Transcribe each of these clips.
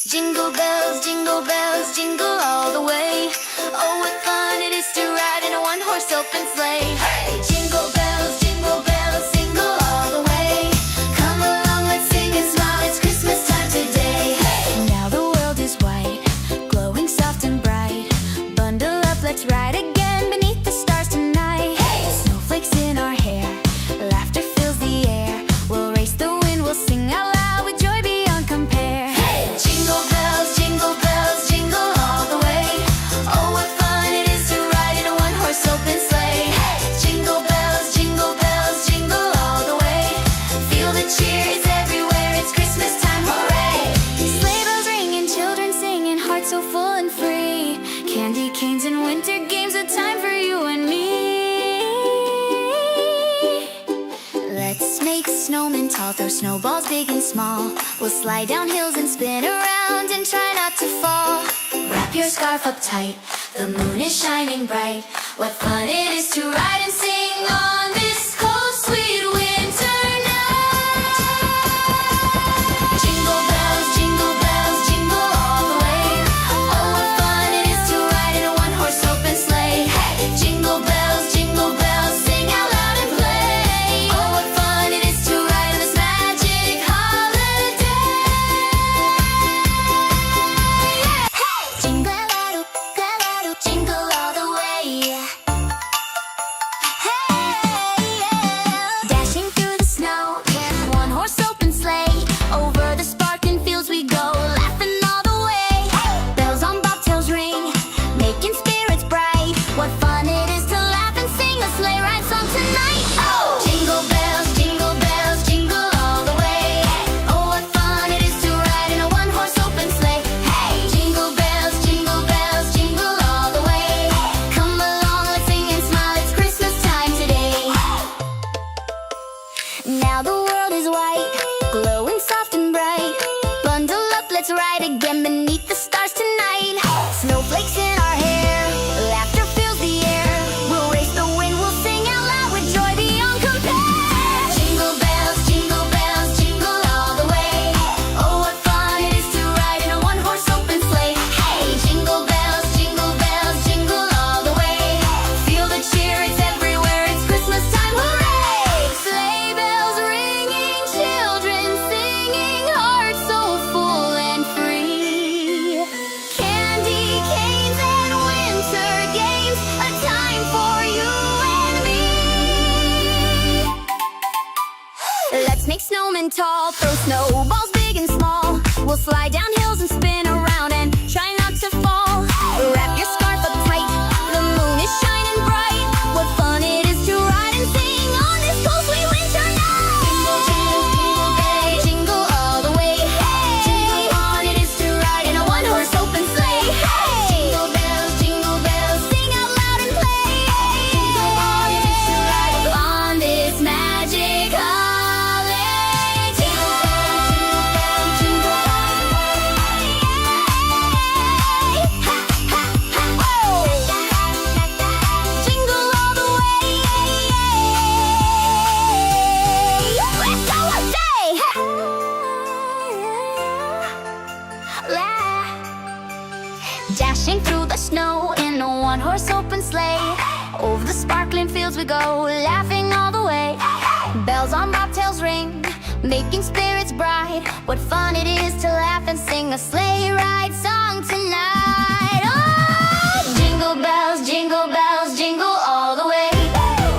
Jingle bells, jingle all the way. Oh, what fun it is to ride in a one-horse open sleigh. Hey! Jingle bells, jingle all the way. Come along, let's sing and smile, it's Christmas time today. Hey! Now the world is white, glowing soft and bright. Bundle up, let's ride again beneath the stars tonight. Hey! Snowflakes in our hair, laughter fills the air. We'll race the wind, we'll sing out loud with joy beyond compare. Hey! Jingle bells, jingle all the way. Oh, what fun it is to ride in a one-horse open sleigh. Hey! Jingle bells, jingle all the way. Feel the cheer is everywhere, it's Christmas time, hooray! Sleigh bells ringing, children singing, hearts so full and free. Candy canes and winter games, a time for you and me. Let's make snowmen tall, throw snowballs big and small. We'll slide down hills and spin around and try not to fall. Wrap your scarf up tight, the moon is shining bright. What fun it is to ride and sing on this cold, sweet winter night. Jingle bells, jingle all the way. Oh, what fun it is to ride in a one-horse open sleigh. Hey! Jingle bells, sing out loud and play. Oh, what fun it is to ride in this magic holiday. Hey! Jingle all the way. Hey, yeah. Dashing through the snow in a one-horse open sleigh. Over the sparkling fields we go, laughing all the way. Bells on bobtails ring, making spirits bright. What fun it is to laugh and sing a sleigh ride song tonight. Oh! Jingle bells, jingle all the way. Oh, what fun it is to ride in a one-horse open sleigh. Hey! Jingle bells, jingle all the way. Come along, let's sing and smile, it's Christmas time today. Now the world is white, glowing soft and bright. Bundle up, let's ride again beneath the stars tonight. Snowflakes in our hair, laughter fills the air. We'll race the wind, we'll sing out loud with joy beyond compare. Jingle bells, jingle all the way. Oh, what fun it is to ride in a one-horse open sleigh. Hey! Jingle bells, jingle all the way. Feel the cheer, it's everywhere, it's Christmas time, hooray! Sleigh bells ringing, children singing, hearts so full and free. Candy canes and winter games, a time for you and me. Let's make snowmen tall, throw snowballs big and small. We'll slide down hills and spin around and try not to fall. Wrap your scarf up tight, the moon is shining bright. What fun it is to ride and sing on this cold, sweet winter night. Jingle all the way. Hey! What fun it is to ride in a one-horse open sleigh. Hey! Jingle bells, sing out loud and play. What fun it is to ride on this magic holiday. Jingle all the way. Let's go and say. Dashing through the snow in a one-horse open sleigh. Over the sparkling fields we go, laughing all the way. Bells on bobtails ring, making spirits bright. What fun it is to laugh and sing a sleigh ride song tonight. Oh! Jingle bells, jingle all the way.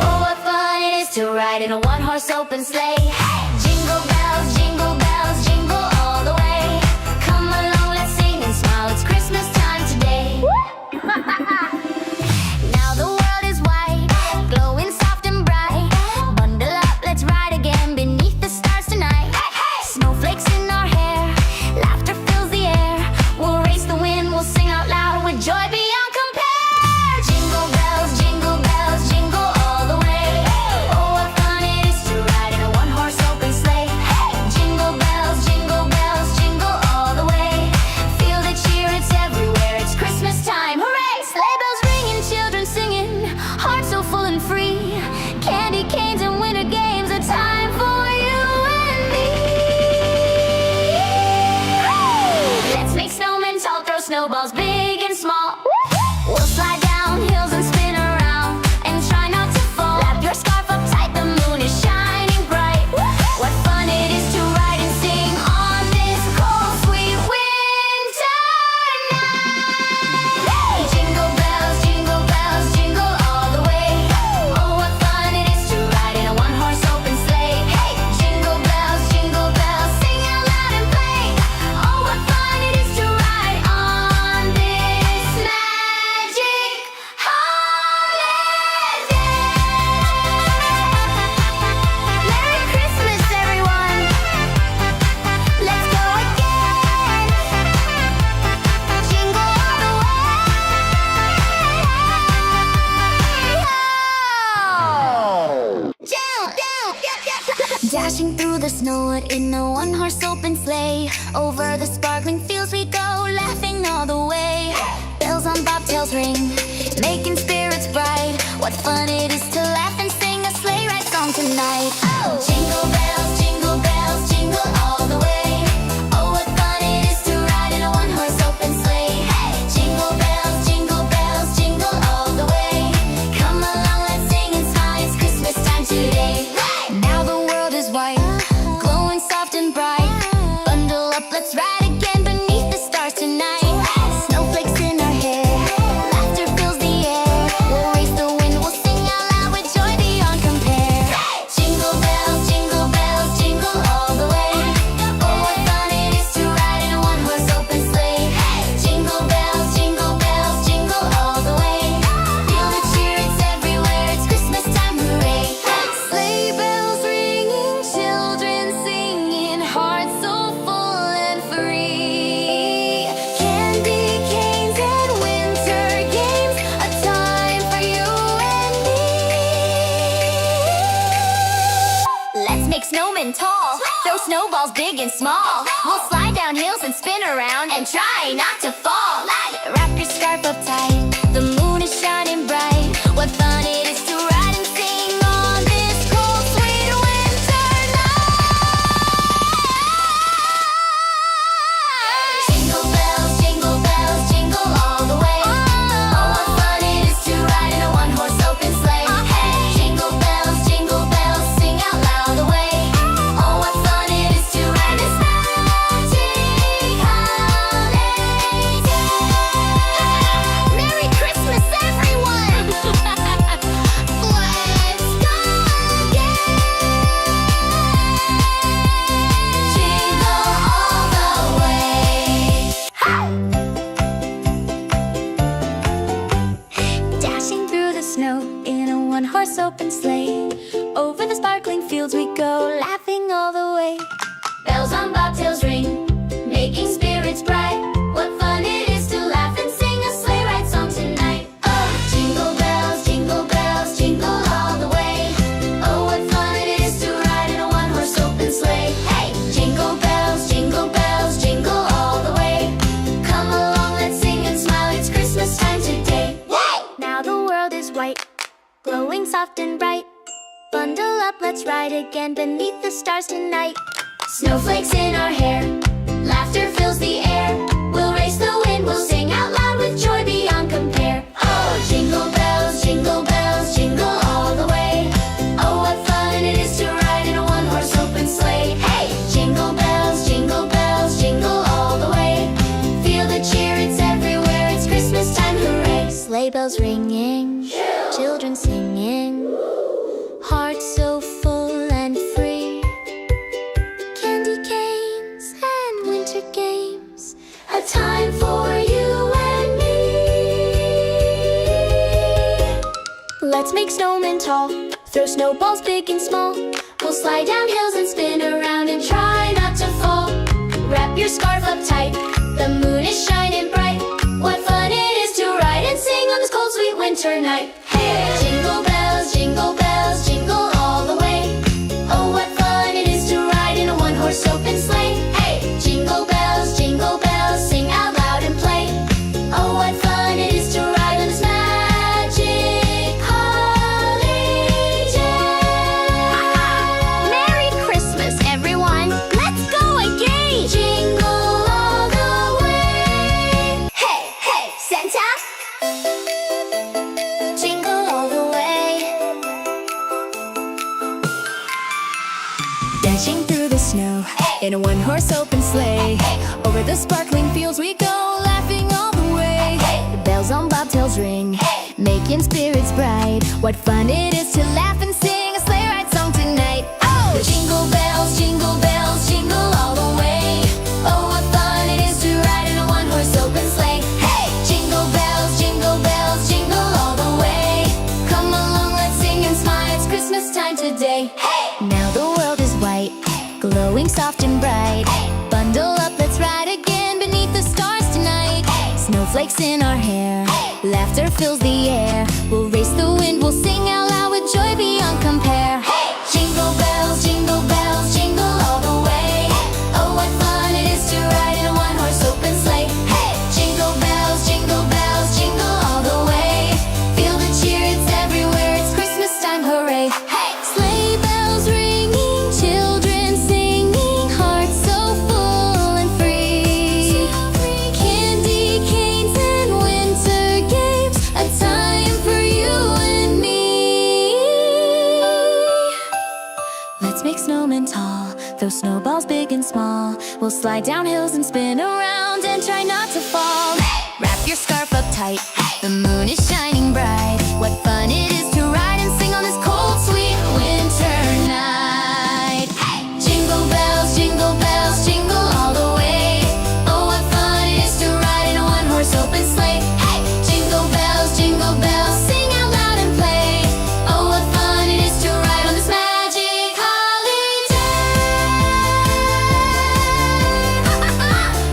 Oh, what fun it is to ride in a one-horse open sleigh. Jingle bells, jingle all the way. Come along, let's sing and smile, it's Christmas time today. Now the world is white, glowing soft and bright. Bundle up, let's ride again beneath the stars tonight. Snowflakes in our hair, laughter fills the air. We'll race the wind, we'll sing out loud with joy beyond compare. Jingle bells, jingle all the way. Oh, what fun it is to ride in a one snowballs big and small. We'll slide down hills and spin around and try not to fall. Wrap your scarf up tight, the moon is shining bright. What fun it is to ride and sing on this cold, sweet winter night. Jingle bells, jingle all the way. Oh, what fun it is to ride in a one-horse open sleigh. Hey, jingle bells, sing out loud and play. Oh, what fun it is to ride on this magic holiday. Merry Christmas, everyone. Let's go again. Jingle all the way. Dashing through the snow in a one-horse open sleigh. Over the sparkling fields we go, laughing all the way. Bells on bobtails ring, making spirits bright. What fun it is to laugh and sing a sleigh ride song tonight. Oh, jingle bells, jingle all the way. Oh, what fun it is to ride in a one-horse open sleigh. Hey, jingle bells, jingle all the way. Come along, let's sing and smile, it's Christmas time today. Now the world is white, glowing soft and bright. Bundle up, let's ride again beneath the stars tonight. Snowflakes in our hair, laughter fills the air. We'll race the wind, we'll sing out loud with joy beyond compare. Jingle bells, jingle all the way. Oh, what fun it is to ride in a one-horse open sleigh. Jingle bells, jingle all the way. Feel the cheer, it's everywhere, it's Christmas time, hooray. Sleigh bells ringing, children singing, hearts so full and free. Candy canes and winter games, a time for you and me. Let's make snowmen tall, throw snowballs big and small. We'll slide down hills and spin around and try not to fall. Wrap your scarf up tight, the moon is shining bright. What fun it is to ride and sing on this cold, sweet winter night. Jingle bells, jingle all the way. Oh, what fun it is to ride in a one-horse open sleigh. Hey, jingle bells, sing out loud the way. Oh, what fun it is to ride this magic holiday. Merry Christmas, everyone. Let's go again. Jingle all the way. Dashing through the snow in a one-horse open sleigh. Over the sparkling fields we go, laughing all the way. Bells on bobtails ring, making spirits bright. What fun it is to laugh and sing a sleigh ride song tonight. Oh, jingle bells, jingle all the way. Oh, what fun it is to ride in a one-horse open sleigh. Hey, jingle bells, jingle all the way. Come along, let's sing and smile, it's Christmas time today. Now the world is white, glowing soft and bright. Bundle up, let's ride again beneath the stars tonight. Snowflakes in our hair, laughter fills the air. We'll race the wind, we'll sing out loud with joy beyond compare. Oh, jingle bells, jingle all the way. Oh, what fun it is to ride in a one-horse open sleigh. Hey, jingle bells, jingle all the way. Feel the cheer, it's everywhere, it's Christmas time, hooray. Sleigh bells ringing, children singing, hearts so full and free. Candy canes and winter games, a time for you and me. Let's make snowmen tall, throw snowballs big and small. We'll slide down hills and spin around and try not to fall. Wrap your scarf up tight, the moon is shining bright. What fun it is to ride and sing on this cold, sweet winter night. Hey, jingle bells, jingle all the way. Oh, what fun it is to ride in a one-horse open sleigh. Hey, jingle bells, sing out loud and play. Oh, what fun it is to ride on this magic holiday. Merry Christmas, everyone. Let's go again. Jingle all the way. the sparkling fields we go, laughing all the way. The bells on bobtails ring, making spirits bright. What fun it is to laugh and sing a sleigh ride song tonight. Oh! Jingle bells, jingle all the way. Oh, what fun it is to ride in a one-horse open sleigh. Hey! Jingle bells, jingle all the way. Come along, let's sing and smile, it's Christmas time today. Hey! Now the world is white, glowing soft and bright. Bundle up, let's ride again beneath the stars tonight. Snowflakes in our hair, laughter fills the air. We'll race the wind, we'll sing out loud with joy beyond compare. Jingle bells, jingle all the way. Oh, what fun it is to ride in a one-horse open sleigh. Jingle bells, jingle all the way. Feel the cheer, it's everywhere, it's Christmas time, hooray. Sleigh bells ringing, children singing, hearts so full and free. Candy canes and winter games, a time for you and me. Let's make snowmen tall, throw snowballs big and small. We'll slide down hills and spin around and try not to fall. Wrap your scarf up tight, the moon is shining bright. What fun it is to ride and sing on this cold, sweet winter night. Jingle bells, jingle all the way. Oh, what fun it is to ride in a one-horse open sleigh. Jingle bells, sing out loud and play. Oh, what fun it is to ride on this magic holiday.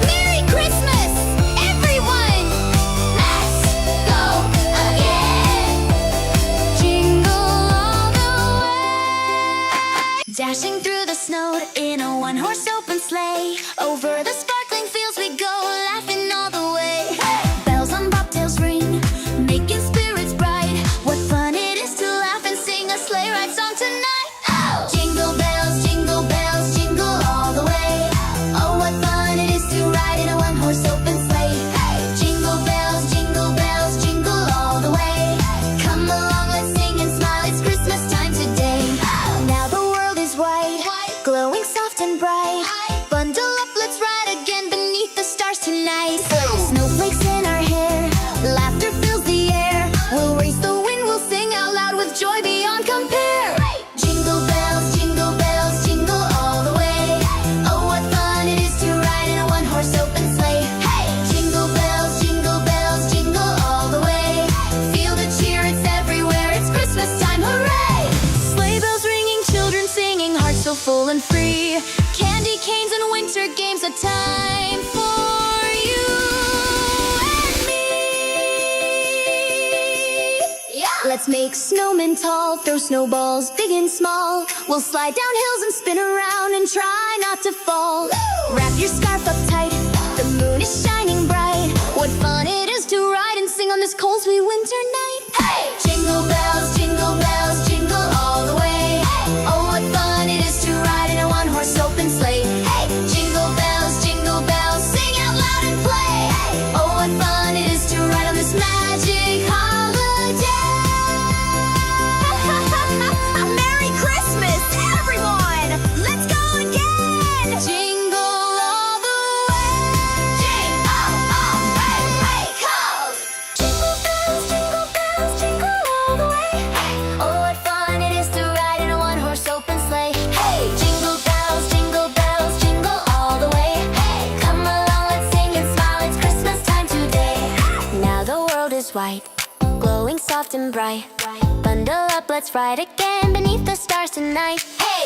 Merry Christmas, everyone! Let's go again. Jingle all the way. Dashing through the snow in a one-horse open sleigh. Over the sparkling fields we go, laughing all the way. Bells on bobtails ring, making spirits bright. What fun it is to laugh and sing a sleigh ride song tonight. Oh! Jingle bells, jingle all the way. Oh, what fun it is to ride in a one-horse open sleigh. Jingle bells, jingle all the way. Come along, let's sing and smile, it's Christmas time today. Now the world is white, glowing soft and bright. Bundle up, let's ride again beneath the stars tonight. Snowflakes in our hair, laughter fills the air. We'll race the wind, we'll sing out loud with joy beyond compare. Jingle bells, jingle all the way. Oh, what fun it is to ride in a one-horse open sleigh. Jingle bells, jingle all the way. Feel the cheer, it's everywhere, it's Christmas time, hooray! Sleigh bells ringing, children singing, hearts so full and free. Candy canes and winter games, a time for you and me. Let's make snowmen tall, throw snowballs big and small. We'll slide down hills and spin around and try not to fall. Wrap your scarf up tight, the moon is shining bright. What fun it is to ride and sing on this cold, sweet winter night. Jingle bells, jingle all the way. Oh, what fun it is to ride in a one-horse open sleigh. Jingle bells, sing out loud and play. Oh, what fun it is to ride on this magic holiday. Merry Christmas, everyone! Let's go again! Jingle all the way. Jingle all the way, go! Jingle bells, jingle all the way. Oh, what fun it is to ride in a one-horse open sleigh. Jingle bells, jingle all the way. Come along, let's sing and smile, it's Christmas time today. Now the world is white, glowing soft and bright. Bundle up, let's ride again beneath the stars tonight.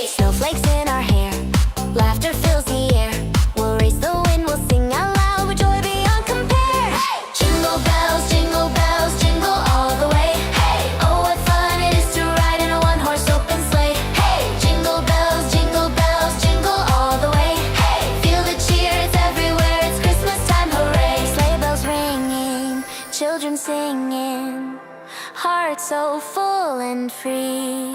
Snowflakes in our hair, laughter fills the air. We'll race the wind, we'll sing out loud with joy beyond compare. Jingle bells, jingle all the way. Oh, what fun it is to ride in a one-horse open sleigh. Jingle bells, jingle all the way. Feel the cheer, it's everywhere, it's Christmas time, hooray. Sleigh bells ringing, children singing, hearts so full and free.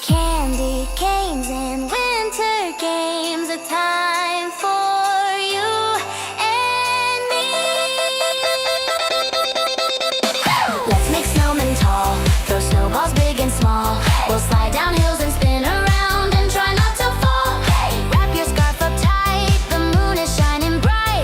Candy canes and winter games, a time for you and me. Let's make snowmen tall, throw snowballs big and small. We'll slide down hills and spin around and try not to fall. Wrap your scarf up tight, the moon is shining bright.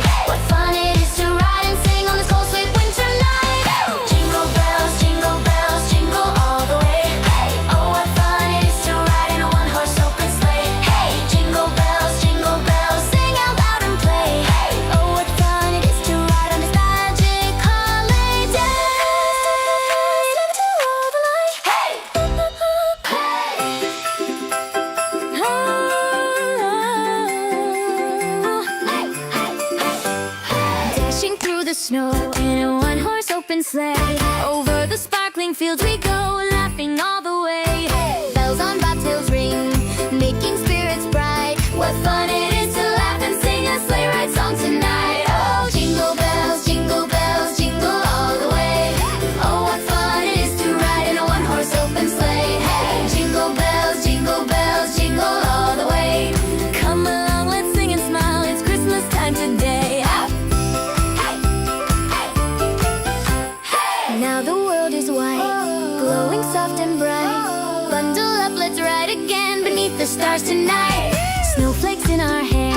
the snow in a one-horse open sleigh. Over the sparkling fields we go, laughing all the way. Bells on bobtails ring, making spirits bright. What fun it is to laugh and sing a sleigh ride song tonight. Oh, jingle bells, jingle bells, jingle all the way. Oh, what fun it is to ride in a one-horse open sleigh. Hey, jingle bells, jingle all the way. Come along, let's sing and smile, it's Christmas time today. Now the world is white, glowing soft and bright. Bundle up, let's ride again beneath the stars tonight. Snowflakes in our hair,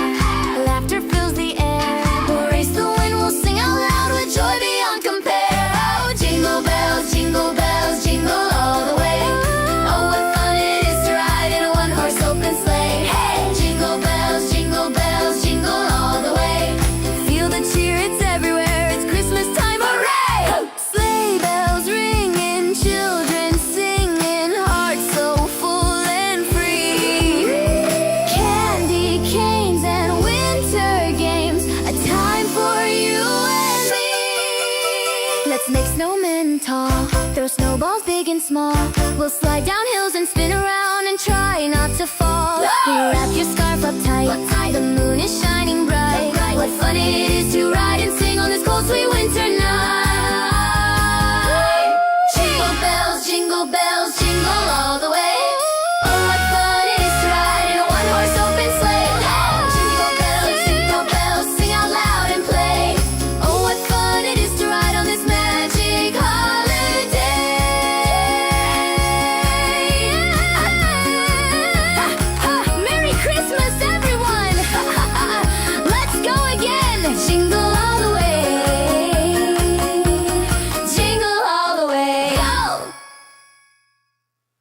laughter fills the air. We'll race the wind, we'll sing out loud with joy beyond compare. Oh, jingle bells, jingle all the way. Oh, what fun it is to ride in a one-horse open sleigh. Hey, jingle bells, jingle all the way. Feel the cheer, it's everywhere, it's Christmas time, hooray! Sleigh bells ringing, children singing, hearts so full and free. Candy canes and winter games, a time for you and me. Let's make snowmen tall, throw snowballs big and small. We'll slide down hills and spin around and try not to fall. Wrap your scarf up tight, the moon